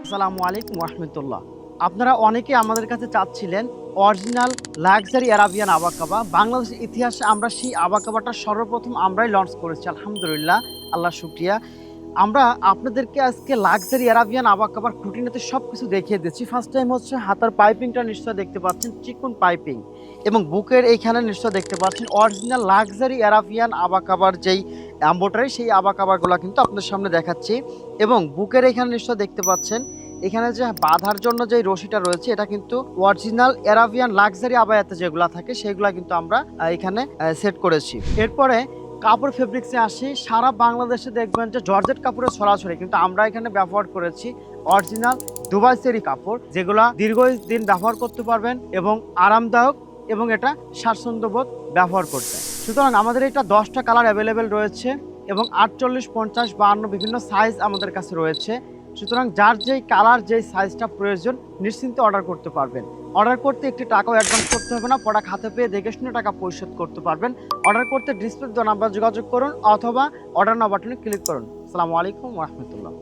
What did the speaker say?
আসসালামু আলাইকুম রহমতুল্লাহ। আপনারা অনেকে আমাদের কাছে চাচ্ছিলেন অরিজিনাল লাক্সারি অ্যারাবিয়ান আবাকাবা। বাংলাদেশের ইতিহাসে আমরা সেই আবাকাবাটা সর্বপ্রথম আমরাই লঞ্চ করেছি, আলহামদুলিল্লাহ, আল্লাহ শুকরিয়া। আমরা আপনাদেরকে আজকে লাক্সারি অ্যারাবিয়ান আবাকাবার খুঁটিনাটি সব কিছু দেখিয়ে দিচ্ছি। ফার্স্ট টাইম হচ্ছে হাতার পাইপিংটা নিশ্চয় দেখতে পাচ্ছেন, চিকন পাইপিং, এবং বুকের এইখানে নিশ্চয় দেখতে পাচ্ছেন অরিজিনাল লাক্সারি অ্যারাবিয়ান আবাকাবার যেই এমব্রয়ডারি, সেই আবাকাবারগুলো কিন্তু আপনাদের সামনে দেখাচ্ছি। এবং বুকের এখানে নিশ্চয় দেখতে পাচ্ছেন এখানে যে বাঁধার জন্য যে রশিটা রয়েছে, এটা কিন্তু অরিজিনাল অ্যারাবিয়ান লাক্সারি আবায়াতে যেগুলো থাকে সেগুলো কিন্তু আমরা এখানে সেট করেছি। এরপরে কাপড় ফেব্রিক্সে আসি। সারা বাংলাদেশে দেখবেন যে জর্জেট কাপড়ের ছড়াছড়ি, কিন্তু আমরা এখানে ব্যবহার করেছি অরিজিনাল দুবাই সেরি কাপড়, যেগুলা দীর্ঘদিন ব্যবহার করতে পারবেন এবং আরামদায়ক, এবং এটা স্বাচ্ছন্দ্যবোধ ব্যবহার করতে। সুতরাং আমাদের এটা 10টা কালার অ্যাভেলেবেল রয়েছে এবং 48, 50, 52 বিভিন্ন সাইজ আমাদের কাছে রয়েছে। সুতরাং যার যেই কালার, যেই সাইজটা প্রয়োজন নিশ্চিন্তে অর্ডার করতে পারবেন। অর্ডার করতে একটি টাকাও অ্যাডভান্স করতে হবে না, প্রোডাক্ট হাতে পেয়ে দেখে শুনে টাকা পরিশোধ করতে পারবেন। অর্ডার করতে ডিসপ্লে দেওয়া নাম্বার যোগাযোগ করুন অথবা অর্ডার নাও বাটনে ক্লিক করুন। আসসালামু আলাইকুম রহমতুল্লাহ।